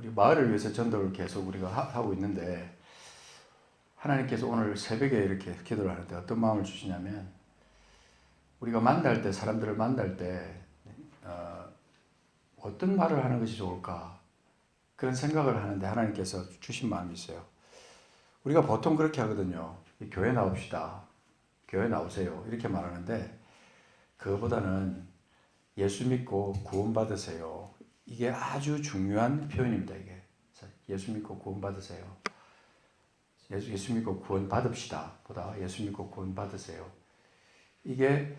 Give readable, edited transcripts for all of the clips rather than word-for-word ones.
우리 마을을 위해서 전도를 계속 우리가 하고 있는데 하나님께서 오늘 새벽에 이렇게 기도를 하는데 어떤 마음을 주시냐면 우리가 만날 때 사람들을 만날 때 어떤 말을 하는 것이 좋을까 그런 생각을 하는데 하나님께서 주신 마음이 있어요. 우리가 보통 그렇게 하거든요. 교회 나옵시다. 교회 나오세요. 이렇게 말하는데 그거보다는 예수 믿고 구원받으세요. 이게 아주 중요한 표현입니다. 이게 예수 믿고 구원받으세요. 예수 믿고 구원받읍시다 보다 예수 믿고 구원받으세요. 이게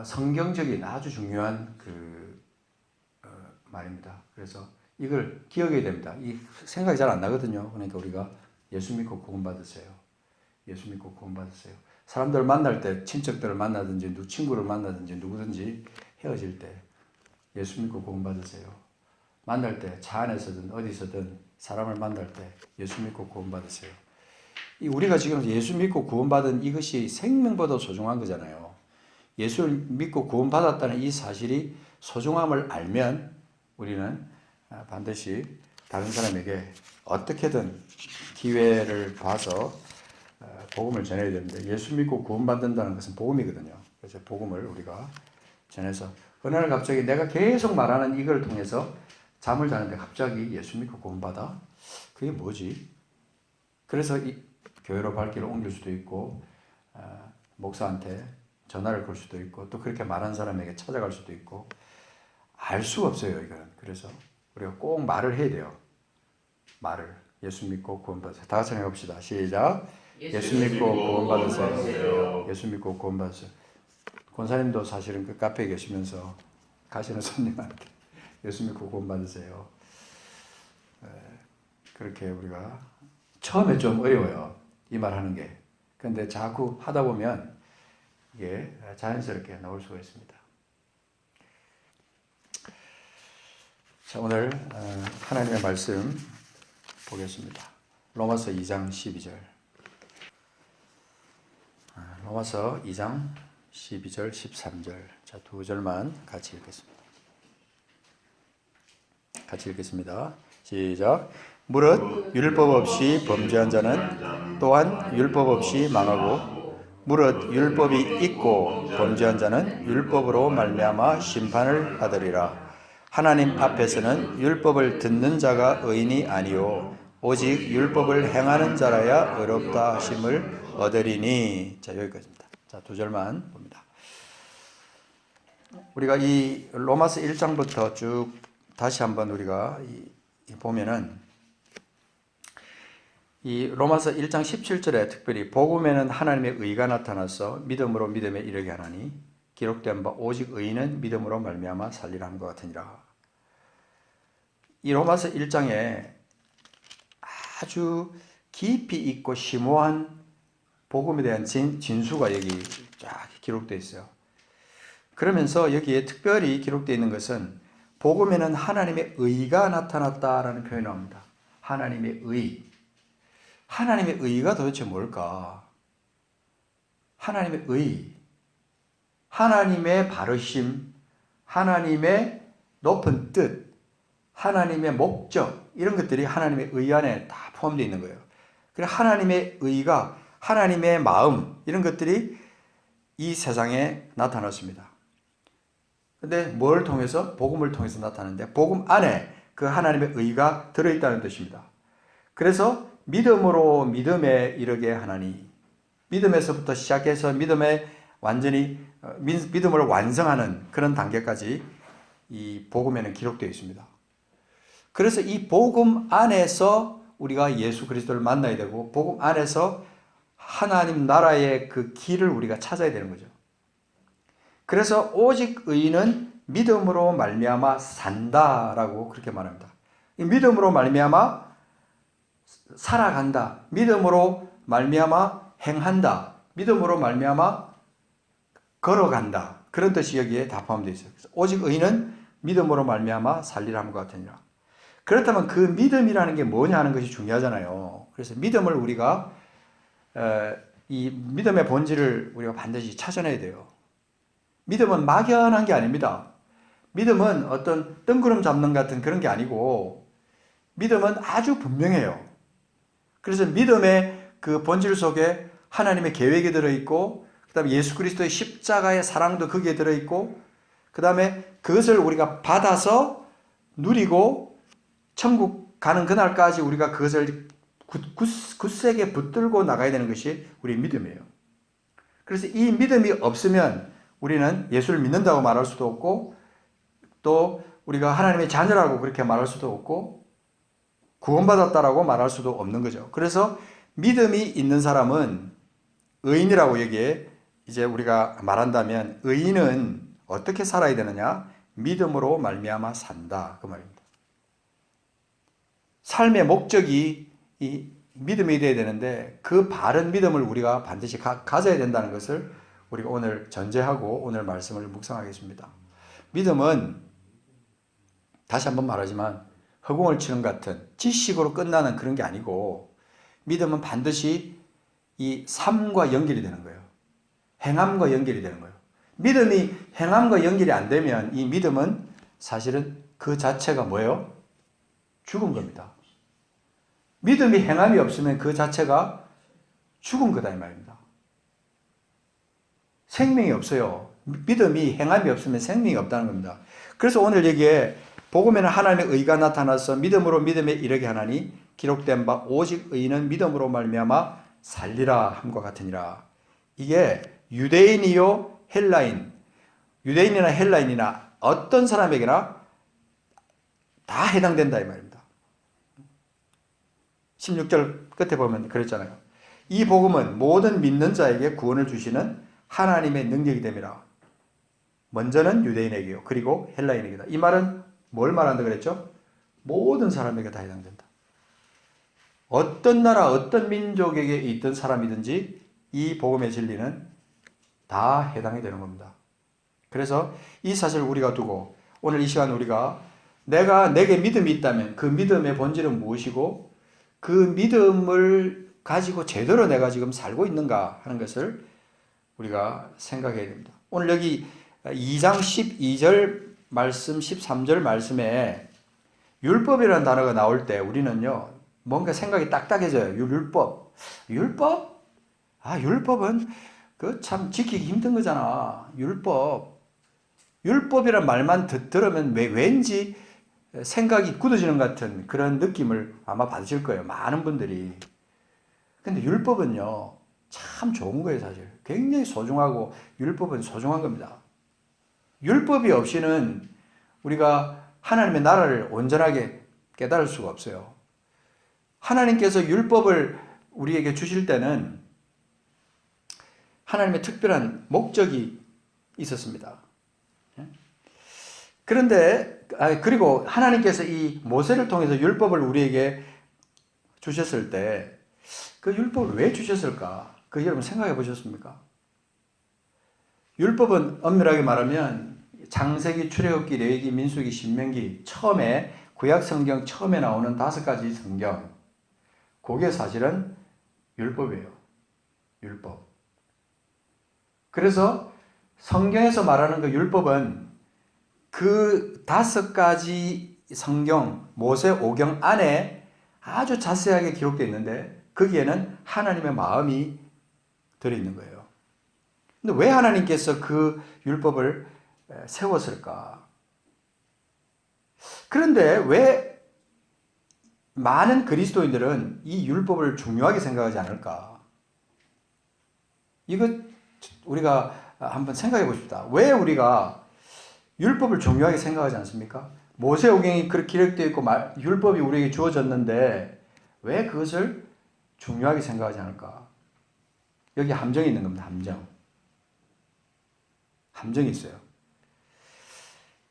성경적인 아주 중요한 말입니다. 그래서 이걸 기억해야 됩니다. 이 생각이 잘 안 나거든요. 그러니까 우리가 예수 믿고 구원받으세요. 예수 믿고 구원받으세요. 사람들을 만날 때 친척들을 만나든지 친구를 만나든지 누구든지 헤어질 때 예수 믿고 구원받으세요. 만날 때 차 안에서든 어디서든 사람을 만날 때 예수 믿고 구원받으세요. 우리가 지금 예수 믿고 구원받은 이것이 생명보다 소중한 거잖아요. 예수를 믿고 구원받았다는 이 사실이 소중함을 알면 우리는 반드시 다른 사람에게 어떻게든 기회를 봐서 복음을 전해야 되는데 예수 믿고 구원받는다는 것은 복음이거든요. 그래서 복음을 우리가 전해서 어느 날 갑자기 내가 계속 말하는 이걸 통해서 잠을 자는데 갑자기 예수 믿고 구원받아? 그게 뭐지? 그래서 이 교회로 발길을 옮길 수도 있고 목사한테 전화를 걸 수도 있고 또 그렇게 말한 사람에게 찾아갈 수도 있고 알 수가 없어요. 이거는. 그래서 우리가 꼭 말을 해야 돼요. 말을. 예수 믿고 구원받으세요. 다 같이 해봅시다. 시작. 예수 믿고 구원받으세요. 예수 믿고 구원받으세요. 권사님도 사실은 그 카페에 계시면서 가시는 손님한테 예수 믿고 구원받으세요. 그렇게 우리가 처음에 좀 어려워요. 이 말 하는 게. 그런데 자꾸 하다 보면 이게 자연스럽게 나올 수가 있습니다. 자, 오늘 하나님의 말씀 보겠습니다. 로마서 2장 12절. 로마서 2장 12절, 13절. 자, 두 절만 같이 읽겠습니다. 같이 읽겠습니다. 시작. 무릇 율법 없이 범죄한 자는 또한 율법 없이 망하고 무릇 율법이 있고 범죄한 자는 율법으로 말미암아 심판을 받으리라. 하나님 앞에서는 율법을 듣는 자가 의인이 아니요 오직 율법을 행하는 자라야 의롭다 하심을 얻으리니. 자, 여기까지입니다. 자, 두 절만 봅니다. 우리가 이 로마서 1장부터 쭉 다시 한번 우리가 보면은 이 로마서 1장 17절에 특별히 복음에는 하나님의 의가 나타나서 믿음으로 믿음에 이르게 하나니 기록된 바 오직 의인은 믿음으로 말미암아 살리라 함과 같으니라. 이 로마서 1장에 아주 깊이 있고 심오한 복음에 대한 진수가 여기 쫙 기록되어 있어요. 그러면서 여기에 특별히 기록되어 있는 것은 복음에는 하나님의 의가 나타났다라는 표현을 합니다. 하나님의 의. 하나님의 의가 도대체 뭘까? 하나님의 의. 하나님의 바르심, 하나님의 높은 뜻, 하나님의 목적, 이런 것들이 하나님의 의 안에 다 포함되어 있는 거예요. 그래서 하나님의 의가, 하나님의 마음, 이런 것들이 이 세상에 나타났습니다. 근데 뭘 통해서? 복음을 통해서 나타나는데 복음 안에 그 하나님의 의가 들어있다는 뜻입니다. 그래서 믿음으로 믿음에 이르게 하나니, 믿음에서부터 시작해서 믿음에 완전히 믿음을 완성하는 그런 단계까지 이 복음에는 기록되어 있습니다. 그래서 이 복음 안에서 우리가 예수 그리스도를 만나야 되고 복음 안에서 하나님 나라의 그 길을 우리가 찾아야 되는 거죠. 그래서 오직 의인은 믿음으로 말미암아 산다라고 그렇게 말합니다. 믿음으로 말미암아 살아간다. 믿음으로 말미암아 행한다. 믿음으로 말미암아 걸어간다. 그런 뜻이 여기에 다 포함되어 있어요. 그래서 오직 의인은 믿음으로 말미암아 살리라 함과 같으니라. 그렇다면 그 믿음이라는 게 뭐냐 하는 것이 중요하잖아요. 그래서 믿음을 우리가 이 믿음의 본질을 우리가 반드시 찾아내야 돼요. 믿음은 막연한 게 아닙니다. 믿음은 어떤 뜬구름 잡는 같은 그런 게 아니고 믿음은 아주 분명해요. 그래서 믿음의 그 본질 속에 하나님의 계획이 들어있고 그 다음에 예수 그리스도의 십자가의 사랑도 거기에 들어있고 그 다음에 그것을 우리가 받아서 누리고 천국 가는 그날까지 우리가 그것을 굳세게 붙들고 나가야 되는 것이 우리 믿음이에요. 그래서 이 믿음이 없으면 우리는 예수를 믿는다고 말할 수도 없고 또 우리가 하나님의 자녀라고 그렇게 말할 수도 없고 구원받았다라고 말할 수도 없는 거죠. 그래서 믿음이 있는 사람은 의인이라고 여기에 이제 우리가 말한다면 의인은 어떻게 살아야 되느냐? 믿음으로 말미암아 산다 그 말입니다. 삶의 목적이 이 믿음이 되어야 되는데 그 바른 믿음을 우리가 반드시 가져야 된다는 것을 우리가 오늘 전제하고 오늘 말씀을 묵상하겠습니다. 믿음은 다시 한번 말하지만 허공을 치는 같은 지식으로 끝나는 그런 게 아니고 믿음은 반드시 이 삶과 연결이 되는 거예요. 행함과 연결이 되는 거예요. 믿음이 행함과 연결이 안 되면 이 믿음은 사실은 그 자체가 뭐예요? 죽은 겁니다. 믿음이 행함이 없으면 그 자체가 죽은 거다 이 말입니다. 생명이 없어요. 믿음이 행함이 없으면 생명이 없다는 겁니다. 그래서 오늘 여기에 복음에는 하나님의 의가 나타나서 믿음으로 믿음에 이르게 하나니 기록된 바 오직 의인은 믿음으로 말미암아 살리라 함과 같으니라. 이게 유대인이요 헬라인, 유대인이나 헬라인이나 어떤 사람에게나 다 해당된다 이 말입니다. 16절 끝에 보면 그랬잖아요. 이 복음은 모든 믿는 자에게 구원을 주시는 하나님의 능력이 됨이라. 먼저는 유대인에게요. 그리고 헬라인에게다. 이 말은 뭘 말한다 그랬죠? 모든 사람에게 다 해당된다. 어떤 나라, 어떤 민족에게 있던 사람이든지 이 복음의 진리는 다 해당이 되는 겁니다. 그래서 이 사실을 우리가 두고 오늘 이 시간 우리가 내게 믿음이 있다면 그 믿음의 본질은 무엇이고 그 믿음을 가지고 제대로 내가 지금 살고 있는가 하는 것을 우리가 생각해야 됩니다. 오늘 여기 2장 12절 말씀 13절 말씀에 율법이라는 단어가 나올 때 우리는요 뭔가 생각이 딱딱해져요. 율법? 율법은 그 참 지키기 힘든 거잖아. 율법이란 말만 들으면 왠지 생각이 굳어지는 것 같은 그런 느낌을 아마 받으실 거예요. 많은 분들이. 근데 율법은요 참 좋은 거예요. 사실 굉장히 소중하고 율법은 소중한 겁니다. 율법이 없이는 우리가 하나님의 나라를 온전하게 깨달을 수가 없어요. 하나님께서 율법을 우리에게 주실 때는 하나님의 특별한 목적이 있었습니다. 그런데 그리고 하나님께서 이 모세를 통해서 율법을 우리에게 주셨을 때 그 율법을 왜 주셨을까? 그 여러분 생각해 보셨습니까? 율법은 엄밀하게 말하면 창세기, 출애굽기, 레위기, 민수기, 신명기 처음에 구약 성경 처음에 나오는 5가지 성경 그게 사실은 율법이에요. 율법. 그래서 성경에서 말하는 그 율법은 그 5가지 성경 모세 오경 안에 아주 자세하게 기록되어 있는데 거기에는 하나님의 마음이 들어있는 거예요. 근데 왜 하나님께서 그 율법을 세웠을까? 그런데 왜 많은 그리스도인들은 이 율법을 중요하게 생각하지 않을까? 이거 우리가 한번 생각해 보십시다. 왜 우리가 율법을 중요하게 생각하지 않습니까? 모세오경이 그렇게 기록되어 있고 율법이 우리에게 주어졌는데 왜 그것을 중요하게 생각하지 않을까? 여기 함정이 있는 겁니다. 함정이 있어요.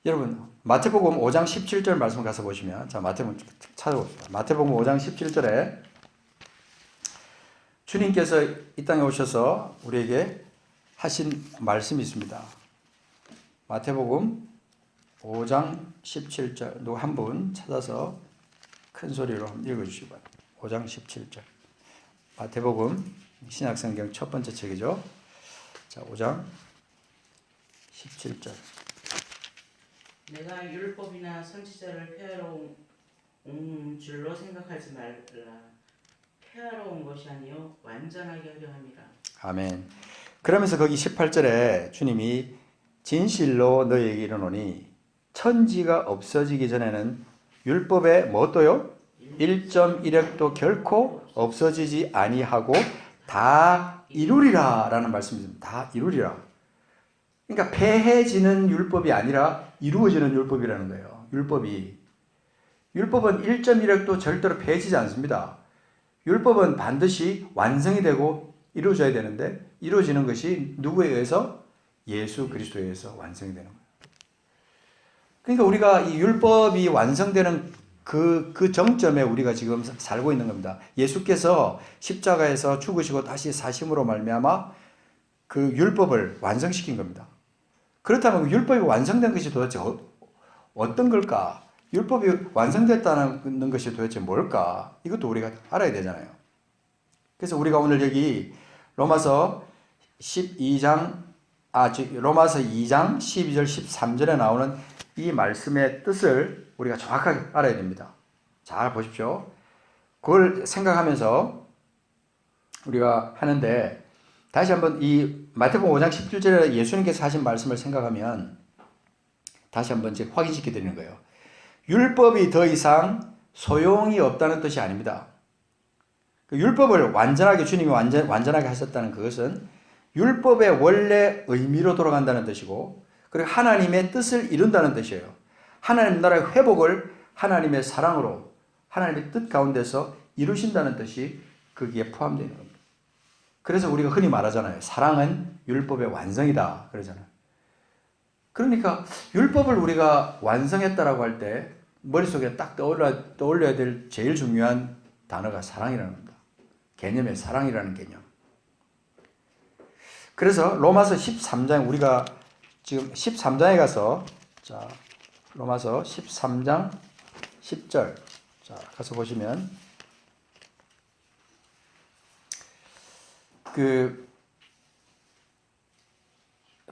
여러분 마태복음 5장 17절 말씀 가서 보시면 자 마태복음 찾아봅시다. 마태복음 5장 17절에 주님께서 이 땅에 오셔서 우리에게 하신 말씀이 있습니다. 마태복음 5장 17절 누구 한 분 찾아서 큰 소리로 읽어주시기 바랍니다. 5장 17절 마태복음 신약성경 첫 번째 책이죠. 자 5장 17절 내가 율법이나 선지자를 폐하러 온 줄로 생각하지 말라. 폐하러 온 것이 아니요 완전하게 하려 함이라. 아멘. 그러면서 거기 18절에 주님이 진실로 너희에게 이르노니 천지가 없어지기 전에는 율법에 뭣도요? 1.1획도 결코 없어지지 아니하고 다 이루리라 라는 말씀입니다. 다 이루리라. 그러니까 폐해지는 율법이 아니라 이루어지는 율법이라는 거예요. 율법은 1.1획도 절대로 폐해지지 않습니다. 율법은 반드시 완성이 되고 이루어져야 되는데 이루어지는 것이 누구에 의해서? 예수 그리스도에 의해서 완성이 되는 거예요. 그러니까 우리가 이 율법이 완성되는 그 정점에 우리가 지금 살고 있는 겁니다. 예수께서 십자가에서 죽으시고 다시 사심으로 말미암아 그 율법을 완성시킨 겁니다. 그렇다면 율법이 완성된 것이 도대체 어떤 걸까? 율법이 완성됐다는 것이 도대체 뭘까? 이것도 우리가 알아야 되잖아요. 그래서 우리가 오늘 여기 로마서 2장 12절 13절에 나오는 이 말씀의 뜻을 우리가 정확하게 알아야 됩니다. 잘 보십시오. 그걸 생각하면서 우리가 하는데 다시 한번 이 마태복음 5장 17절에 예수님께서 하신 말씀을 생각하면 다시 한번 이제 확인시켜 드리는 거예요. 율법이 더 이상 소용이 없다는 뜻이 아닙니다. 율법을 완전하게 주님이 완전하게 하셨다는 그것은 율법의 원래 의미로 돌아간다는 뜻이고 그리고 하나님의 뜻을 이룬다는 뜻이에요. 하나님 나라의 회복을 하나님의 사랑으로 하나님의 뜻 가운데서 이루신다는 뜻이 거기에 포함되어 있는 겁니다. 그래서 우리가 흔히 말하잖아요. 사랑은 율법의 완성이다 그러잖아요. 그러니까 율법을 우리가 완성했다라고 할 때 머릿속에 딱 떠올려야 될 제일 중요한 단어가 사랑이라는 겁니다. 개념의 사랑이라는 개념. 그래서 로마서 13장 우리가 지금 13장에 가서 자 로마서 13장 10절 자 가서 보시면 그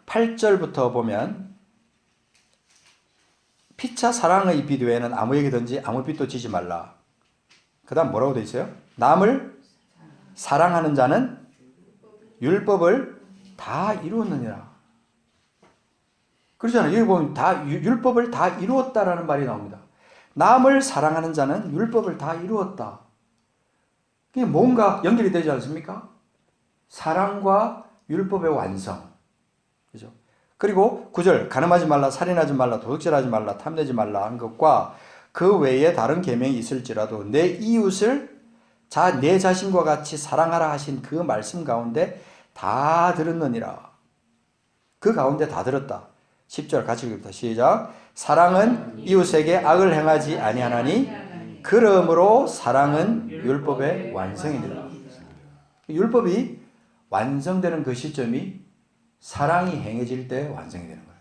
8절부터 보면 피차 사랑의 빛 외에는 아무에게든지 아무 빛도 지지 말라. 그 다음 뭐라고 되어 있어요? 남을 사랑하는 자는 율법을 다 이루었느니라. 그러잖아요. 여기 보면 다 율법을 다 이루었다라는 말이 나옵니다. 남을 사랑하는 자는 율법을 다 이루었다. 그게 뭔가 연결이 되지 않습니까? 사랑과 율법의 완성. 그죠? 그리고 9절 간음하지 말라, 살인하지 말라, 도둑질하지 말라, 탐내지 말라 한 것과 그 외에 다른 계명이 있을지라도 내 이웃을 내 자신과 같이 사랑하라 하신 그 말씀 가운데 다 들었느니라. 그 가운데 다 들었다. 10절 같이 읽읍니다. 시작. 사랑은 이웃에게 악을 행하지 아니하나니 그러므로 사랑은 율법의 완성이니라. 율법이 완성되는 그 시점이 사랑이 행해질 때 완성이 되는 거예요.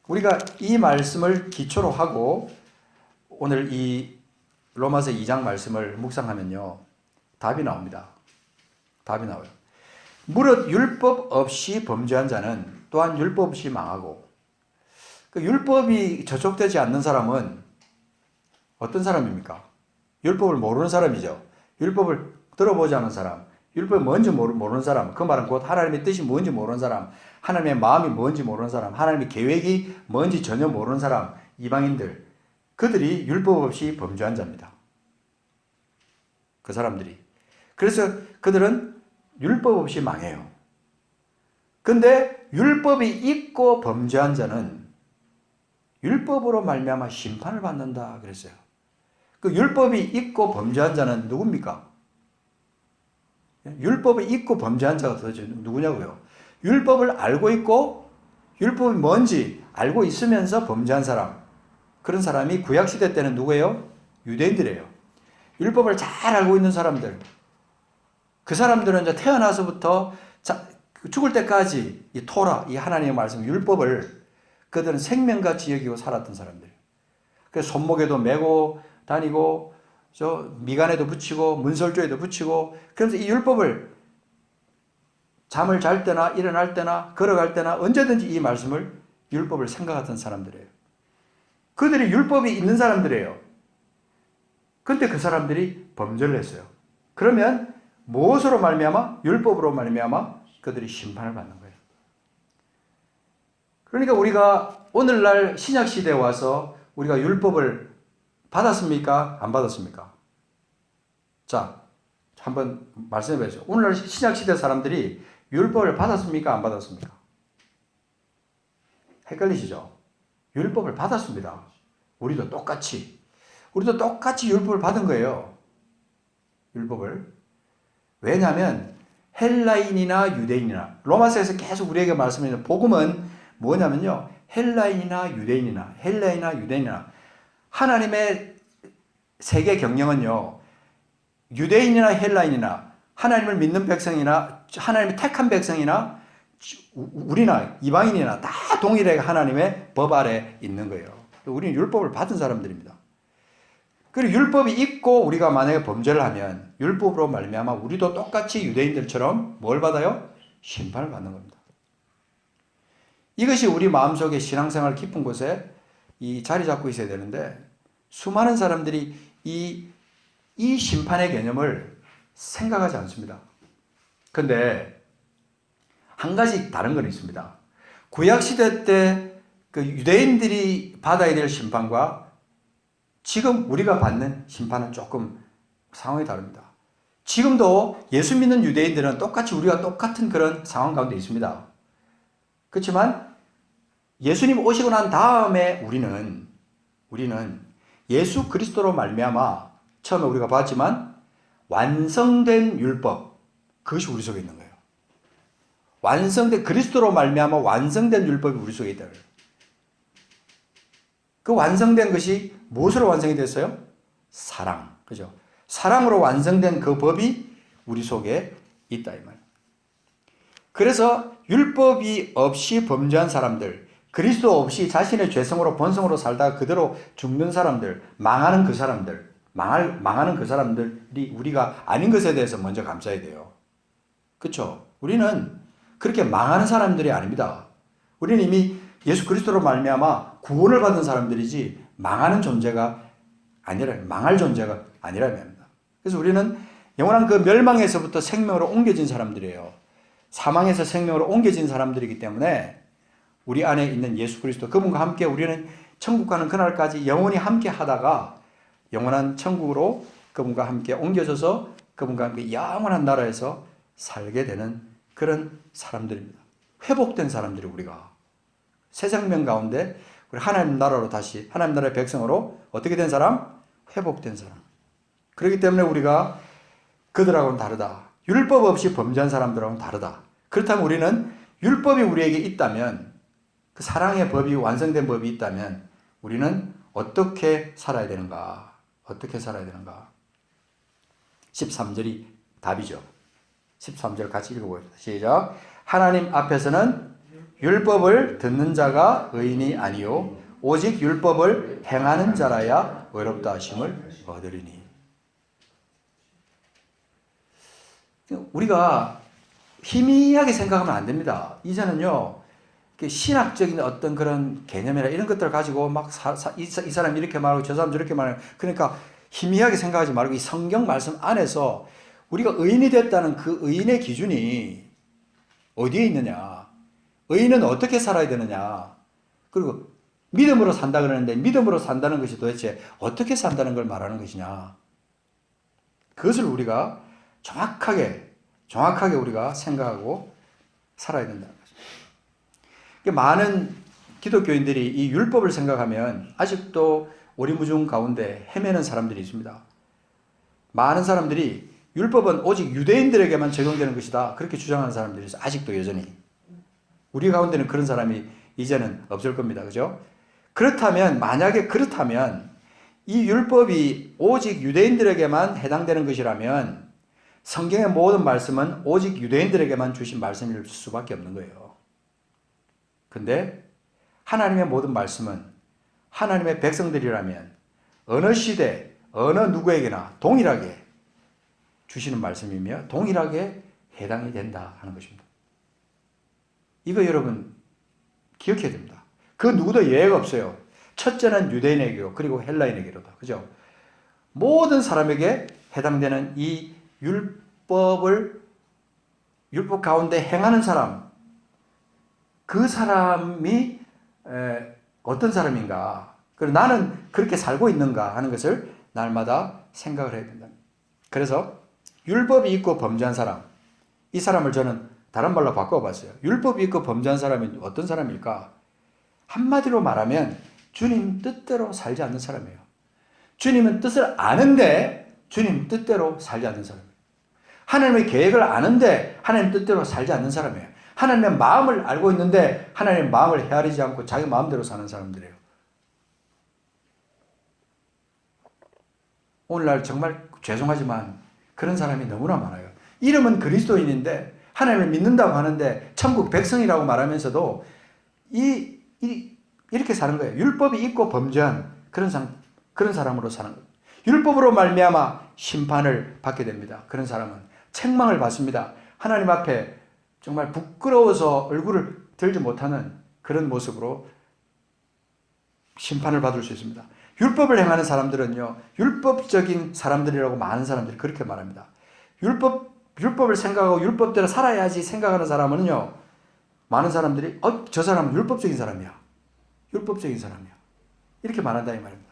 우리가 이 말씀을 기초로 하고 오늘 이 로마서 2장 말씀을 묵상하면요. 답이 나옵니다. 답이 나와요. 무릇 율법 없이 범죄한 자는 또한 율법 없이 망하고 그 율법이 저촉되지 않는 사람은 어떤 사람입니까? 율법을 모르는 사람이죠. 율법을 들어보지 않은 사람, 율법이 뭔지 모르는 사람, 그 말은 곧 하나님의 뜻이 뭔지 모르는 사람, 하나님의 마음이 뭔지 모르는 사람, 하나님의 계획이 뭔지 전혀 모르는 사람, 이방인들, 그들이 율법 없이 범죄한 자입니다. 그 사람들이. 그래서 그들은 율법 없이 망해요. 근데 율법이 있고 범죄한 자는 율법으로 말미암아 심판을 받는다 그랬어요. 그 율법이 있고 범죄한 자는 누굽니까? 율법이 있고 범죄한 자가 도대체 누구냐고요? 율법을 알고 있고 율법이 뭔지 알고 있으면서 범죄한 사람, 그런 사람이 구약시대 때는 누구예요? 유대인들이에요. 율법을 잘 알고 있는 사람들, 그 사람들은 이제 태어나서부터 죽을 때까지 이 토라, 이 하나님의 말씀, 율법을 그들은 생명같이 여기고 살았던 사람들. 그래서 손목에도 메고 다니고 저 미간에도 붙이고 문설주에도 붙이고, 그래서 이 율법을 잠을 잘 때나 일어날 때나 걸어갈 때나 언제든지 이 말씀을 율법을 생각하던 사람들이에요. 그들이 율법이 있는 사람들이에요. 근데 그 사람들이 범죄를 했어요. 그러면 무엇으로 말미암아? 율법으로 말미암아 그들이 심판을 받는 거예요. 그러니까 우리가 오늘날 신약 시대에 와서 우리가 율법을 받았습니까? 안 받았습니까? 자, 한번 말씀해 보세요. 오늘날 신약 시대 사람들이 율법을 받았습니까? 안 받았습니까? 헷갈리시죠? 율법을 받았습니다. 우리도 똑같이 율법을 받은 거예요. 율법을. 왜냐하면 헬라인이나 유대인이나 로마서에서 계속 우리에게 말씀하는 복음은 뭐냐면요. 헬라인이나 유대인이나 하나님의 세계 경영은요. 유대인이나 헬라인이나 하나님을 믿는 백성이나 하나님의 택한 백성이나 우리나 이방인이나 다 동일하게 하나님의 법 아래 있는 거예요. 우리는 율법을 받은 사람들입니다. 그리고 율법이 있고 우리가 만약에 범죄를 하면 율법으로 말미암아 우리도 똑같이 유대인들처럼 뭘 받아요? 심판을 받는 겁니다. 이것이 우리 마음속에 신앙생활 깊은 곳에 이 자리 잡고 있어야 되는데 수많은 사람들이 이 심판의 개념을 생각하지 않습니다. 그런데 한 가지 다른 건 있습니다. 구약시대 때 그 유대인들이 받아야 될 심판과 지금 우리가 받는 심판은 조금 상황이 다릅니다. 지금도 예수 믿는 유대인들은 똑같이 우리가 똑같은 그런 상황 가운데 있습니다. 그렇지만 예수님 오시고 난 다음에 우리는 예수 그리스도로 말미암아 처음에 우리가 봤지만 완성된 율법, 그것이 우리 속에 있는 거예요. 완성된 그리스도로 말미암아 완성된 율법이 우리 속에 있다. 그 완성된 것이 무엇으로 완성이 됐어요? 사랑. 그죠? 사랑으로 완성된 그 법이 우리 속에 있다 이 말. 그래서 율법이 없이 범죄한 사람들, 그리스도 없이 자신의 죄성으로 본성으로 살다가 그대로 죽는 사람들, 망하는 그 사람들이 우리가 아닌 것에 대해서 먼저 감사해야 돼요. 그렇죠? 우리는 그렇게 망하는 사람들이 아닙니다. 우리는 이미 예수 그리스도로 말미암아 구원을 받은 사람들이지 망할 존재가 아니라는 겁니다. 그래서 우리는 영원한 그 멸망에서부터 생명으로 옮겨진 사람들이에요. 사망에서 생명으로 옮겨진 사람들이기 때문에 우리 안에 있는 예수 그리스도 그분과 함께 우리는 천국 가는 그날까지 영원히 함께 하다가 영원한 천국으로 그분과 함께 옮겨져서 그분과 함께 영원한 나라에서 살게 되는 그런 사람들입니다. 회복된 사람들이 우리가 새 생명 가운데 우리 하나님 나라로 다시 하나님 나라의 백성으로 어떻게 된 사람? 회복된 사람. 그렇기 때문에 우리가 그들하고는 다르다. 율법 없이 범죄한 사람들하고는 다르다. 그렇다면 우리는 율법이 우리에게 있다면 그 사랑의 법이 완성된 법이 있다면 우리는 어떻게 살아야 되는가? 13절이 답이죠. 13절 같이 읽어보겠습니다. 시작. 하나님 앞에서는 율법을 듣는 자가 의인이 아니요 오직 율법을 행하는 자라야 의롭다 하심을 얻으리니. 우리가 희미하게 생각하면 안 됩니다. 이제는요 신학적인 어떤 그런 개념이나 이런 것들을 가지고 막 이 사람이 이렇게 말하고 저 사람 저렇게 말하고 그러니까 희미하게 생각하지 말고 이 성경 말씀 안에서 우리가 의인이 됐다는 그 의인의 기준이 어디에 있느냐, 의인은 어떻게 살아야 되느냐, 그리고 믿음으로 산다 그러는데 믿음으로 산다는 것이 도대체 어떻게 산다는 걸 말하는 것이냐, 그것을 우리가 정확하게 우리가 생각하고 살아야 된다는 것입니다. 많은 기독교인들이 이 율법을 생각하면 아직도 오리무중 가운데 헤매는 사람들이 있습니다. 많은 사람들이 율법은 오직 유대인들에게만 적용되는 것이다 그렇게 주장하는 사람들이 있어요. 아직도 여전히. 우리 가운데는 그런 사람이 이제는 없을 겁니다. 그죠? 만약에 그렇다면 이 율법이 오직 유대인들에게만 해당되는 것이라면 성경의 모든 말씀은 오직 유대인들에게만 주신 말씀일 수밖에 없는 거예요. 근데 하나님의 모든 말씀은 하나님의 백성들이라면 어느 시대, 어느 누구에게나 동일하게 주시는 말씀이며 동일하게 해당이 된다 하는 것입니다. 이거 여러분 기억해야 됩니다. 그 누구도 예외가 없어요. 첫째는 유대인에게로 그리고 헬라인에게로다. 그죠? 모든 사람에게 해당되는 이 율법 가운데 행하는 사람, 그 사람이 어떤 사람인가, 그리고 나는 그렇게 살고 있는가 하는 것을 날마다 생각을 해야 된다. 그래서 율법이 있고 범죄한 사람, 이 사람을 저는 다른 말로 바꿔봤어요. 율법이 있고 범죄한 사람이 어떤 사람일까? 한마디로 말하면 주님 뜻대로 살지 않는 사람이에요. 주님은 뜻을 아는데 주님 뜻대로 살지 않는 사람이에요. 하나님의 계획을 아는데 하나님 뜻대로 살지 않는 사람이에요. 하나님의 마음을 알고 있는데 하나님의 마음을 헤아리지 않고 자기 마음대로 사는 사람들이에요. 오늘날 정말 죄송하지만 그런 사람이 너무나 많아요. 이름은 그리스도인인데 하나님을 믿는다고 하는데 천국 백성이라고 말하면서도 이렇게 사는 거예요. 율법이 있고 범죄한 그런 사람으로 사는 거예요. 율법으로 말미암아 심판을 받게 됩니다. 그런 사람은 책망을 받습니다. 하나님 앞에 정말 부끄러워서 얼굴을 들지 못하는 그런 모습으로 심판을 받을 수 있습니다. 율법을 행하는 사람들은요, 율법적인 사람들이라고 많은 사람들이 그렇게 말합니다. 율법을 생각하고 율법대로 살아야지 생각하는 사람은요, 많은 사람들이 저 사람은 율법적인 사람이야. 율법적인 사람이야. 이렇게 말한다 이 말입니다.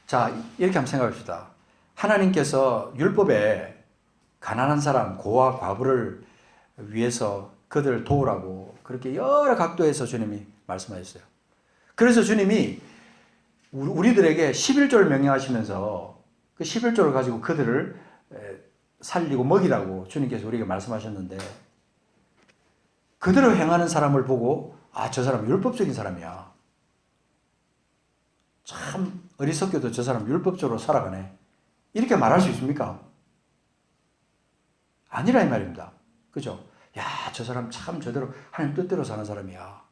자, 이렇게 한번 생각합시다. 하나님께서 율법에 가난한 사람, 고아, 과부를 위해서 그들을 도우라고 그렇게 여러 각도에서 주님이 말씀하셨어요. 그래서 주님이 우리들에게 11조를 명령하시면서 그 11조를 가지고 그들을 살리고 먹이라고 주님께서 우리에게 말씀하셨는데, 그대로 행하는 사람을 보고 저 사람 율법적인 사람이야. 참 어리석게도 저 사람 율법적으로 살아가네. 이렇게 말할 수 있습니까? 아니라 이 말입니다. 그죠? 야, 저 사람 참 저대로 하나님 뜻대로 사는 사람이야.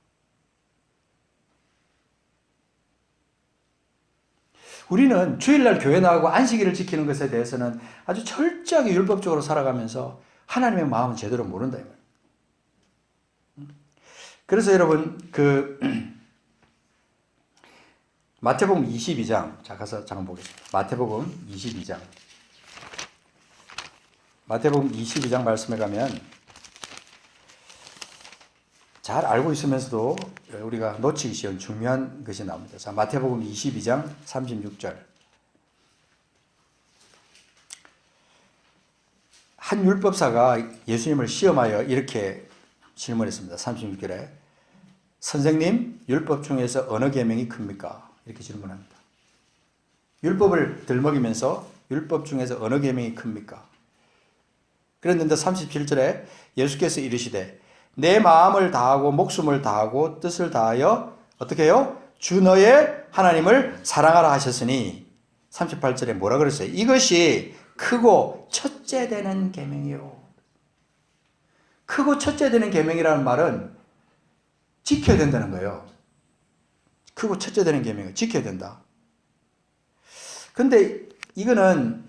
우리는 주일날 교회 나가고 안식일을 지키는 것에 대해서는 아주 철저하게 율법적으로 살아가면서 하나님의 마음은 제대로 모른다 이 말이에요. 그래서 여러분 마태복음 22장, 자 가서 잠깐 보겠습니다. 마태복음 22장. 마태복음 22장 말씀에 가면 잘 알고 있으면서도 우리가 놓치기 쉬운 중요한 것이 나옵니다. 자, 마태복음 22장 36절. 한 율법사가 예수님을 시험하여 이렇게 질문했습니다. 36절에 선생님, 율법 중에서 어느 계명이 큽니까? 이렇게 질문합니다. 율법을 들먹이면서 율법 중에서 어느 계명이 큽니까? 그랬는데 37절에 예수께서 이르시되 내 마음을 다하고 목숨을 다하고 뜻을 다하여 어떻게 해요? 주 너의 하나님을 사랑하라 하셨으니 38절에 뭐라 그랬어요? 이것이 크고 첫째 되는 계명이요. 크고 첫째 되는 계명이라는 말은 지켜야 된다는 거예요. 크고 첫째 되는 계명을 지켜야 된다. 근데 이거는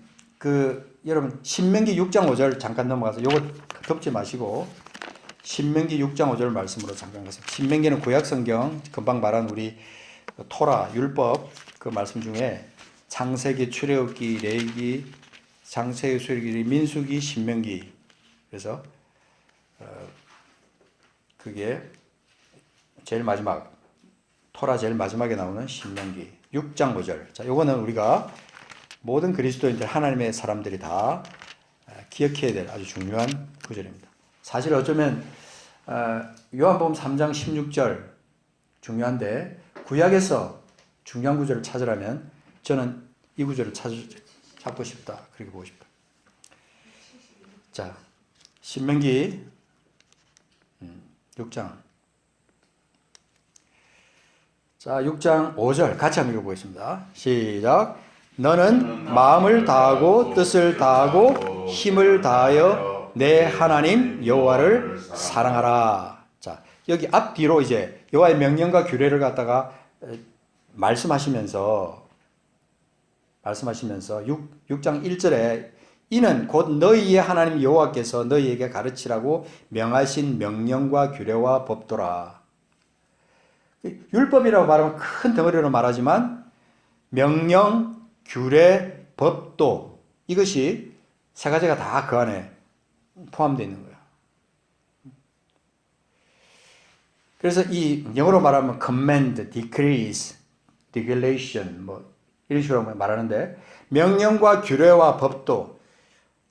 여러분 신명기 6장 5절 잠깐 넘어가서 요거 덮지 마시고 신명기 6장 5절 말씀으로 잠깐 가세요. 신명기는 구약성경 금방 말한 우리 토라 율법 그 말씀 중에 창세기, 출애굽기, 레위기, 창세기, 출애굽기, 민수기, 신명기. 그래서 그게 제일 마지막 토라 제일 마지막에 나오는 신명기 6장 5절. 자, 요거는 우리가 모든 그리스도인들 하나님의 사람들이 다 기억해야 될 아주 중요한 구절입니다. 사실 어쩌면 요한복음 3장 16절 중요한데 구약에서 중요한 구절을 찾으라면 저는 이 구절을 찾고 싶다. 그렇게 보고 싶어요. 자, 신명기 6장. 자, 6장 5절 같이 한번 읽어보겠습니다. 시작. 너는 마음을 다하고 뜻을 다하고 힘을 다하여 내 하나님 여호와를 사랑하라. 자, 여기 앞뒤로 이제 여호와의 명령과 규례를 갖다가 말씀하시면서 6장 1절에 이는 곧 너희의 하나님 여호와께서 너희에게 가르치라고 명하신 명령과 규례와 법도라. 율법이라고 말하면 큰 덩어리로 말하지만 명령, 규례, 법도 이것이 세 가지가 다 그 안에 포함되어 있는 거예요. 그래서 이 영어로 말하면 command, decrees, regulation 뭐 이런 식으로 말하는데 명령과 규례와 법도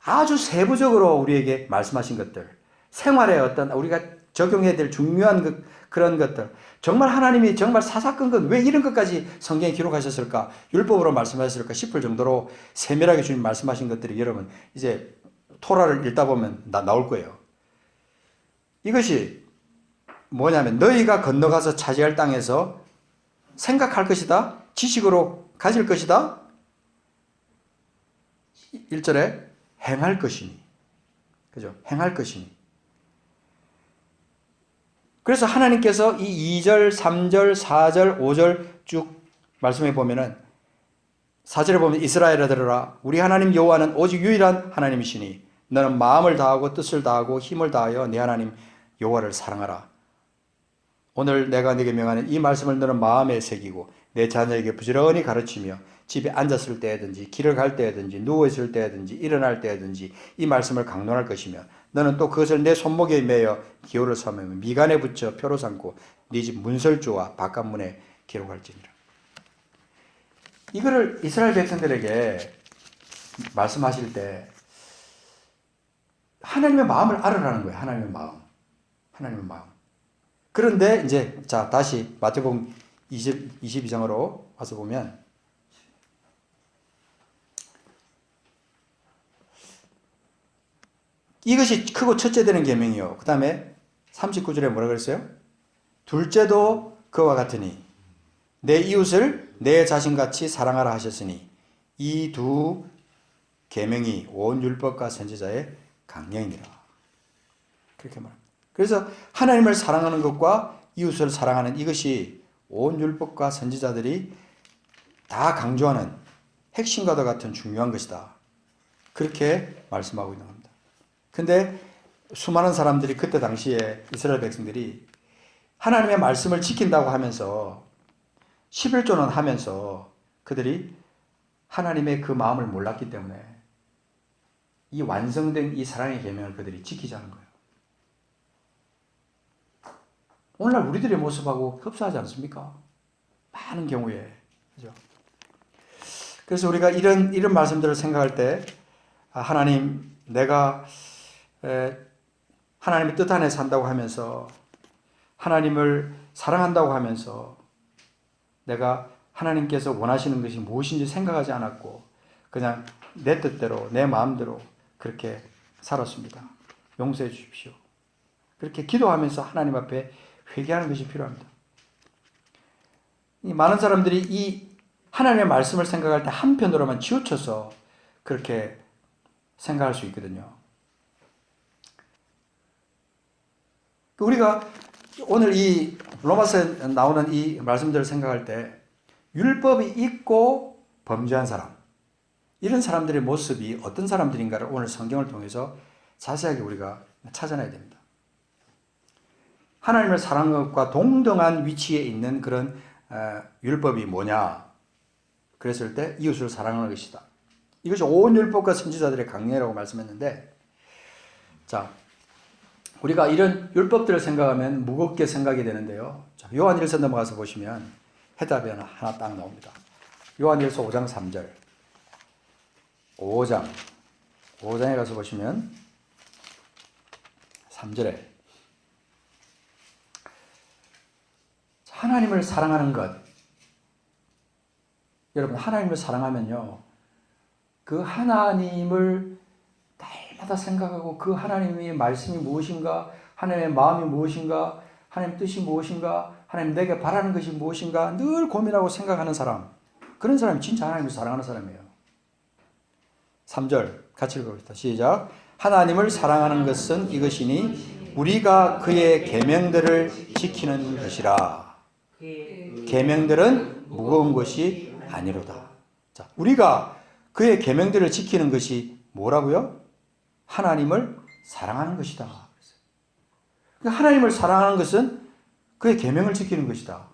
아주 세부적으로 우리에게 말씀하신 것들, 생활에 어떤 우리가 적용해야 될 중요한 그런 것들, 정말 하나님이 정말 사사건건 왜 이런 것까지 성경에 기록하셨을까, 율법으로 말씀하셨을까 싶을 정도로 세밀하게 주님 말씀하신 것들이 여러분 이제 토라를 읽다 보면 나올 거예요. 이것이 뭐냐면 너희가 건너가서 차지할 땅에서 생각할 것이다, 지식으로 가질 것이다, 1절에 행할 것이니, 그죠? 행할 것이니. 그래서 하나님께서 이 2절, 3절, 4절, 5절 쭉 말씀해 보면은 4절에 보면 이스라엘아 들으라 우리 하나님 여호와는 오직 유일한 하나님이시니 너는 마음을 다하고 뜻을 다하고 힘을 다하여 네 하나님 여호와를 사랑하라. 오늘 내가 네게 명하는 이 말씀을 너는 마음에 새기고 내 자녀에게 부지런히 가르치며 집에 앉았을 때든지 길을 갈 때든지 누워있을 때든지 일어날 때든지 이 말씀을 강론할 것이며 너는 또 그것을 내 손목에 매어 기호를 삼으며 미간에 붙여 표로 삼고 네 집 문설주와 바깥문에 기록할지니라. 이거를 이스라엘 백성들에게 말씀하실 때 하나님의 마음을 알으라는 거예요. 하나님의 마음. 하나님의 마음. 그런데 이제 자 다시 마태복음 22장으로 와서 보면 이것이 크고 첫째 되는 계명이요. 그 다음에 39절에 뭐라 그랬어요? 둘째도 그와 같으니 내 이웃을 내 자신같이 사랑하라 하셨으니 이 두 계명이 온 율법과 선지자의 강령이니라. 그렇게 말합니다. 그래서 하나님을 사랑하는 것과 이웃을 사랑하는 이것이 온 율법과 선지자들이 다 강조하는 핵심과도 같은 중요한 것이다. 그렇게 말씀하고 있는 겁니다. 근데 수많은 사람들이 그때 당시에 이스라엘 백성들이 하나님의 말씀을 지킨다고 하면서 11조는 하면서 그들이 하나님의 그 마음을 몰랐기 때문에 이 완성된 이 사랑의 계명을 그들이 지키지 않은 거예요. 오늘날 우리들의 모습하고 흡사하지 않습니까? 많은 경우에. 그죠? 그래서 우리가 이런 말씀들을 생각할 때 하나님 내가 하나님의 뜻 안에 산다고 하면서 하나님을 사랑한다고 하면서 내가 하나님께서 원하시는 것이 무엇인지 생각하지 않았고 그냥 내 뜻대로 내 마음대로 그렇게 살았습니다. 용서해 주십시오. 그렇게 기도하면서 하나님 앞에 회개하는 것이 필요합니다. 많은 사람들이 이 하나님의 말씀을 생각할 때 한편으로만 치우쳐서 그렇게 생각할 수 있거든요. 우리가 오늘 이 로마서에 나오는 이 말씀들을 생각할 때 율법이 있고 범죄한 사람, 이런 사람들의 모습이 어떤 사람들인가를 오늘 성경을 통해서 자세하게 우리가 찾아내야 됩니다. 하나님을 사랑하는 것과 동등한 위치에 있는 그런 율법이 뭐냐? 그랬을 때 이웃을 사랑하는 것이다. 이것이 온 율법과 선지자들의 강령이라고 말씀했는데, 자, 우리가 이런 율법들을 생각하면 무겁게 생각이 되는데요. 자, 요한일서 넘어가서 보시면 해답이 하나 딱 나옵니다. 요한일서 5장 3절. 5장에 가서 보시면 3절에 하나님을 사랑하는 것. 여러분, 하나님을 사랑하면요, 그 하나님을 날마다 생각하고 그 하나님의 말씀이 무엇인가, 하나님의 마음이 무엇인가, 하나님의 뜻이 무엇인가, 하나님 내게 바라는 것이 무엇인가 늘 고민하고 생각하는 사람, 그런 사람이 진짜 하나님을 사랑하는 사람이에요. 3절 같이 읽어봅시다. 시작. 하나님을 사랑하는 것은 이것이니 우리가 그의 계명들을 지키는 것이라. 계명들은 무거운 것이 아니로다. 자, 우리가 그의 계명들을 지키는 것이 뭐라고요? 하나님을 사랑하는 것이다. 그러니까 하나님을 사랑하는 것은 그의 계명을 지키는 것이다.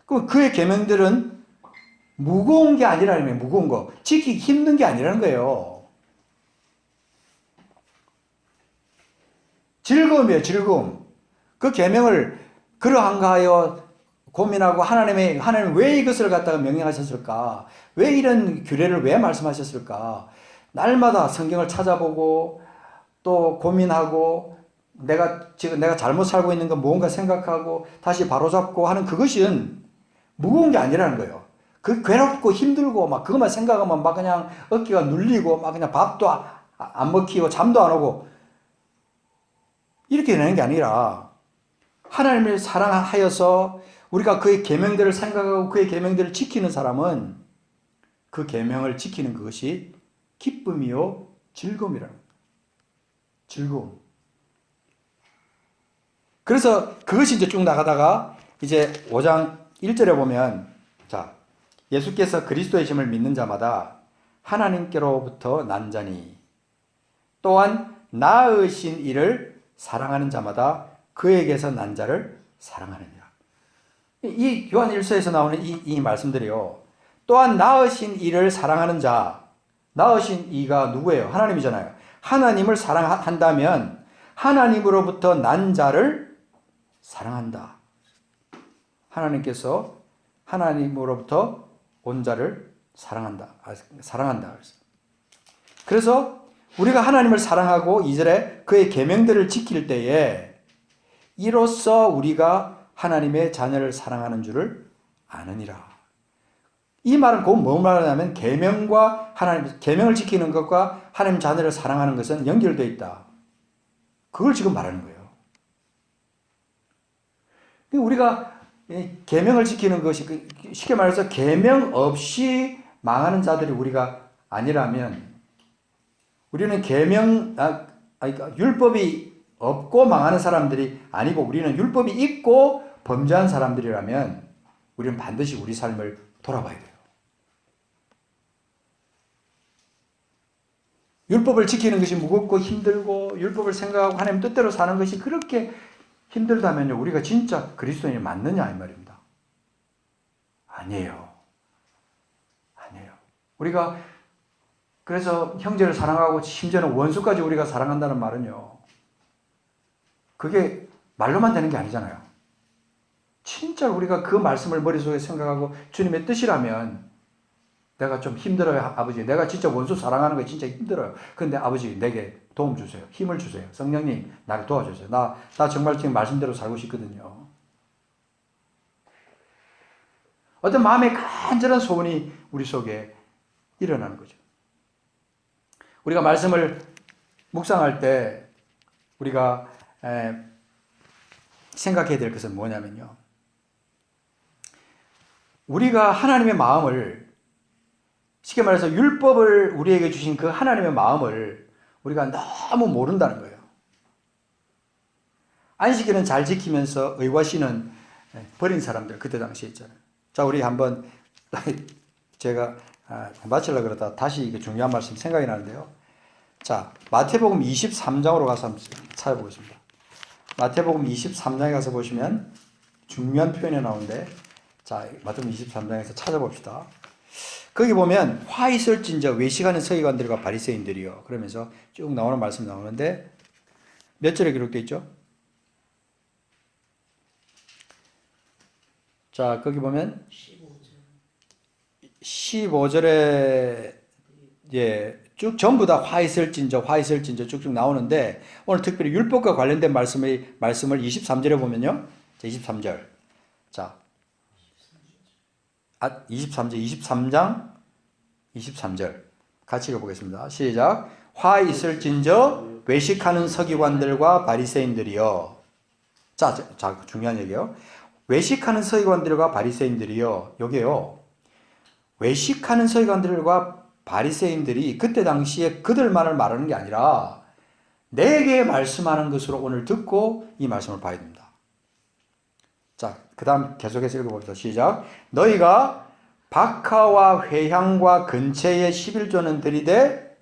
그럼 그의 계명들은 무거운 게 아니라는 거예요. 무거운 거. 지키기 힘든 게 아니라는 거예요. 즐거움이에요. 즐거움. 그 계명을 그러한가 하여 고민하고 하나님 왜 이것을 갖다가 명령하셨을까? 왜 이런 규례를 왜 말씀하셨을까? 날마다 성경을 찾아보고 또 고민하고 내가 잘못 살고 있는 건 뭔가 생각하고 다시 바로잡고 하는 그것은 무거운 게 아니라는 거예요. 그 괴롭고 힘들고 막 그것만 생각하면 막 그냥 어깨가 눌리고 막 그냥 밥도 안 먹히고 잠도 안 오고 이렇게 되는 게 아니라 하나님을 사랑하여서 우리가 그의 계명들을 생각하고 그의 계명들을 지키는 사람은 그 계명을 지키는 그것이 기쁨이요 즐거움이라는 거예요. 즐거움. 그래서 그것이 이제 쭉 나가다가 이제 5장 1절에 보면 자 예수께서 그리스도의 심을 믿는 자마다 하나님께로부터 난 자니 또한 낳으신 이를 사랑하는 자마다 그에게서 난 자를 사랑하느니라. 이 요한 1서에서 나오는 이 말씀들이요. 또한 낳으신 이를 사랑하는 자, 낳으신 이가 누구예요? 하나님이잖아요. 하나님을 사랑한다면 하나님으로부터 난 자를 사랑한다. 하나님께서 하나님으로부터 온 자를 사랑한다. 사랑한다. 그래서 우리가 하나님을 사랑하고 2절에 그의 계명들을 지킬 때에 이로써 우리가 하나님의 자녀를 사랑하는 줄을 아느니라. 이 말은 곧 뭐 말하냐면 계명과 계명을 지키는 것과 하나님 자녀를 사랑하는 것은 연결되어 있다. 그걸 지금 말하는 거예요. 우리가 계명을 지키는 것이 쉽게 말해서 계명 없이 망하는 자들이 우리가 아니라면 우리는 율법이 없고 망하는 사람들이 아니고 우리는 율법이 있고 범죄한 사람들이라면 우리는 반드시 우리 삶을 돌아봐야 돼요. 율법을 지키는 것이 무겁고 힘들고 율법을 생각하고 하나님 뜻대로 사는 것이 그렇게 힘들다면요, 우리가 진짜 그리스도인이 맞느냐 이 말입니다. 아니에요. 아니에요. 우리가 그래서 형제를 사랑하고 심지어는 원수까지 우리가 사랑한다는 말은요, 그게 말로만 되는 게 아니잖아요. 진짜 우리가 그 말씀을 머릿속에 생각하고 주님의 뜻이라면 내가 좀 힘들어요, 아버지. 내가 진짜 원수 사랑하는 거 진짜 힘들어요. 그런데 아버지 내게 도움 주세요. 힘을 주세요. 성령님 나를 도와주세요. 나 정말 지금 말씀대로 살고 싶거든요. 어떤 마음의 간절한 소원이 우리 속에 일어나는 거죠. 우리가 말씀을 묵상할 때 우리가 생각해야 될 것은 뭐냐면요, 우리가 하나님의 마음을, 쉽게 말해서 율법을 우리에게 주신 그 하나님의 마음을 우리가 너무 모른다는 거예요. 안식일은 잘 지키면서 의과시는 버린 사람들 그때 당시에 있잖아요. 자, 우리 한번 제가 마치려고 그러다 다시 이게 중요한 말씀 생각이 나는데요. 자, 마태복음 23장으로 가서 한번 찾아보겠습니다. 마태복음 23장에 가서 보시면 중요한 표현이 나오는데, 자, 마태복음 23장에서 찾아봅시다. 거기 보면 화 있을진저 외식하는 서기관들과 바리새인들이요, 그러면서 쭉 나오는 말씀 나오는데 몇 절에 기록되어 있죠? 자, 거기 보면 15절에 쭉 전부 다 화 있을진저 쭉쭉 나오는데, 오늘 특별히 율법과 관련된 말씀을 23절에 보면요. 자, 23절. 자, 23장 23절 같이 읽어보겠습니다. 시작. 화 있을진저 외식하는 서기관들과 바리새인들이요. 자, 중요한 얘기예요. 외식하는 서기관들과 바리새인들이요. 여기요. 외식하는 서기관들과 바리새인들이 그때 당시에 그들만을 말하는 게 아니라 내게 말씀하는 것으로 오늘 듣고 이 말씀을 봐야 됩니다. 자, 그 다음 계속해서 읽어봅시다. 시작. 너희가 박하와 회향과 근체에 11조는 들이되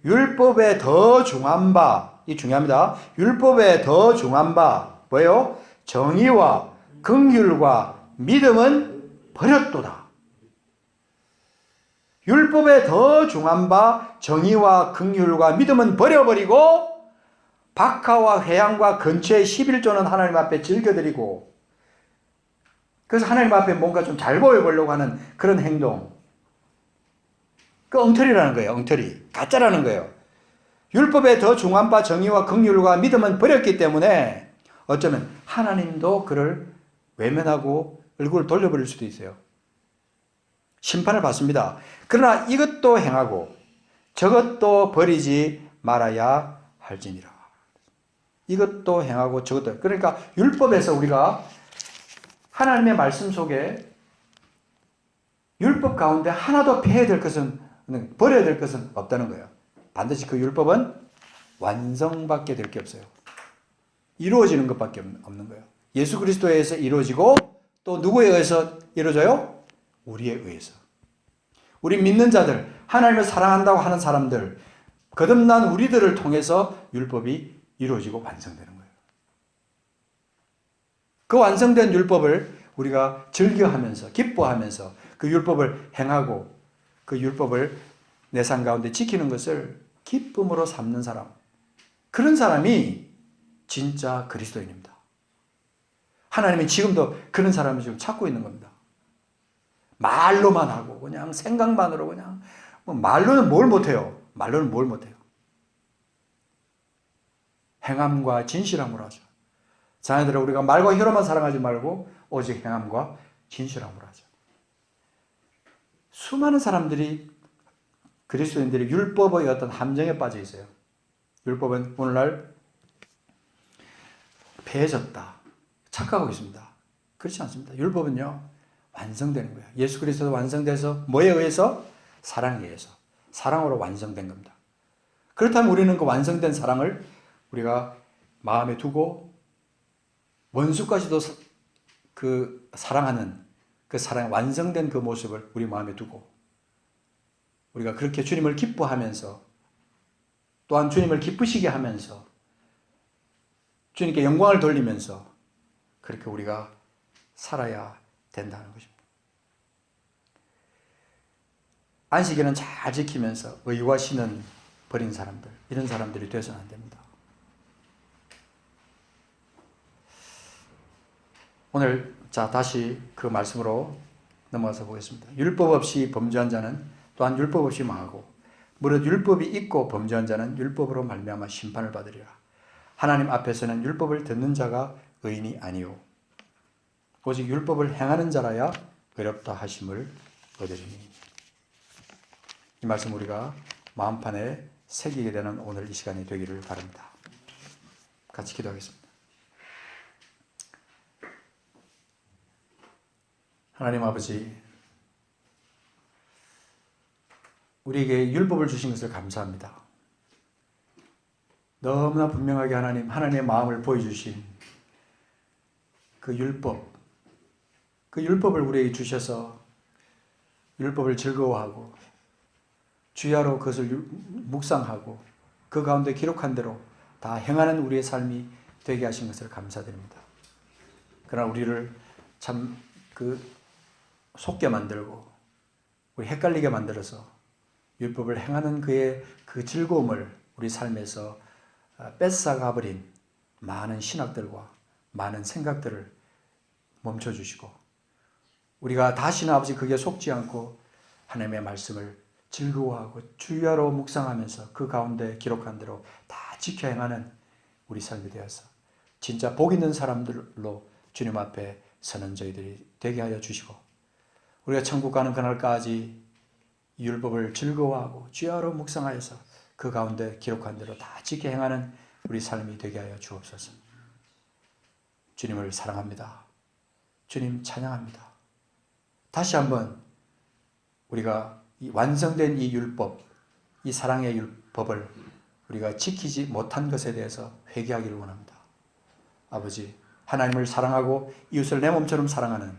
율법에 더 중한 바, 이 중요합니다. 율법에 더 중한 바 뭐예요? 정의와 긍휼과 믿음은 버렸도다. 율법에 더 중한 바 정의와 긍휼과 믿음은 버려버리고 박하와 회양과 근처의 11조는 하나님 앞에 즐겨드리고, 그래서 하나님 앞에 뭔가 좀 잘 보여보려고 하는 그런 행동, 그 엉터리라는 거예요. 엉터리, 가짜라는 거예요. 율법에 더 중한 바 정의와 긍휼과 믿음은 버렸기 때문에 어쩌면 하나님도 그를 외면하고 얼굴을 돌려버릴 수도 있어요. 심판을 받습니다. 그러나 이것도 행하고 저것도 버리지 말아야 할지니라. 이것도 행하고 저것도. 그러니까 율법에서 우리가 하나님의 말씀 속에 율법 가운데 하나도 폐해야 될 것은, 버려야 될 것은 없다는 거예요. 반드시 그 율법은 완성밖에 될 게 없어요. 이루어지는 것밖에 없는 거예요. 예수 그리스도에 의해서 이루어지고 또 누구에 의해서 이루어져요? 우리에 의해서. 우리 믿는 자들, 하나님을 사랑한다고 하는 사람들, 거듭난 우리들을 통해서 율법이 이루어지고 완성되는 거예요. 그 완성된 율법을 우리가 즐겨하면서, 기뻐하면서 그 율법을 행하고 그 율법을 내 삶 가운데 지키는 것을 기쁨으로 삼는 사람, 그런 사람이 진짜 그리스도인입니다. 하나님이 지금도 그런 사람을 지금 찾고 있는 겁니다. 말로만 하고 그냥 생각만으로 그냥 말로는 뭘 못해요. 말로는 뭘 못해요. 행함과 진실함으로 하죠. 자녀들아, 우리가 말과 혀로만 사랑하지 말고 오직 행함과 진실함으로 하죠. 수많은 사람들이, 그리스도인들이 율법의 어떤 함정에 빠져 있어요. 율법은 오늘날 폐해졌다 착각하고 있습니다. 그렇지 않습니다. 율법은요, 완성되는 거예요. 예수 그리스도 완성돼서 뭐에 의해서? 사랑에 의해서. 사랑으로 완성된 겁니다. 그렇다면 우리는 그 완성된 사랑을 우리가 마음에 두고 원수까지도 그 사랑하는 그 사랑, 완성된 그 모습을 우리 마음에 두고 우리가 그렇게 주님을 기뻐하면서 또한 주님을 기쁘시게 하면서 주님께 영광을 돌리면서 그렇게 우리가 살아야 된다는 것입니다. 안식일은 잘 지키면서 의와 신은 버린 사람들, 이런 사람들이 되어서는 안 됩니다. 오늘 다시 그 말씀으로 넘어가서 보겠습니다. 율법 없이 범죄한 자는 또한 율법 없이 망하고 무릇 율법이 있고 범죄한 자는 율법으로 말미암아 심판을 받으리라. 하나님 앞에서는 율법을 듣는 자가 의인이 아니요 오직 율법을 행하는 자라야 의롭다 하심을 얻으리니. 이 말씀 우리가 마음판에 새기게 되는 오늘 이 시간이 되기를 바랍니다. 같이 기도하겠습니다. 하나님 아버지, 우리에게 율법을 주신 것을 감사합니다. 너무나 분명하게 하나님의 마음을 보여주신 그 율법을 우리에게 주셔서 율법을 즐거워하고 주야로 그것을 묵상하고 그 가운데 기록한 대로 다 행하는 우리의 삶이 되게 하신 것을 감사드립니다. 그러나 우리를 참 속게 만들고 우리 헷갈리게 만들어서 율법을 행하는 그의 그 즐거움을 우리 삶에서 뺏어가버린 많은 신학들과 많은 생각들을 멈춰주시고 우리가 다시는 아버지 그게 속지 않고 하나님의 말씀을 즐거워하고 주야로 묵상하면서 그 가운데 기록한 대로 다 지켜 행하는 우리 삶이 되어서 진짜 복 있는 사람들로 주님 앞에 서는 저희들이 되게 하여 주시고 우리가 천국 가는 그날까지 율법을 즐거워하고 주야로 묵상하여서 그 가운데 기록한 대로 다 지켜 행하는 우리 삶이 되게 하여 주옵소서. 주님을 사랑합니다. 주님 찬양합니다. 다시 한번 우리가 완성된 이 율법, 이 사랑의 율법을 우리가 지키지 못한 것에 대해서 회개하기를 원합니다. 아버지, 하나님을 사랑하고 이웃을 내 몸처럼 사랑하는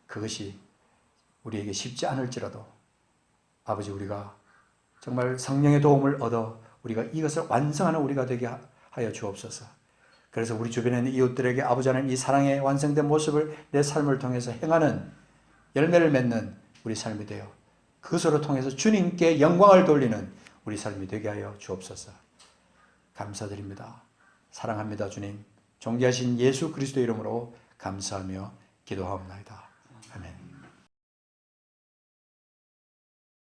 그것이 우리에게 쉽지 않을지라도 아버지, 우리가 정말 성령의 도움을 얻어 우리가 이것을 완성하는 우리가 되게 하여 주옵소서. 그래서 우리 주변에 있는 이웃들에게 아버지 하나님 이 사랑의 완성된 모습을 내 삶을 통해서 행하는 열매를 맺는 우리 삶이 되어 그것으로 통해서 주님께 영광을 돌리는 우리 삶이 되게 하여 주옵소서. 감사드립니다. 사랑합니다. 주님. 존귀하신 예수 그리스도 이름으로 감사하며 기도하옵나이다. 아멘.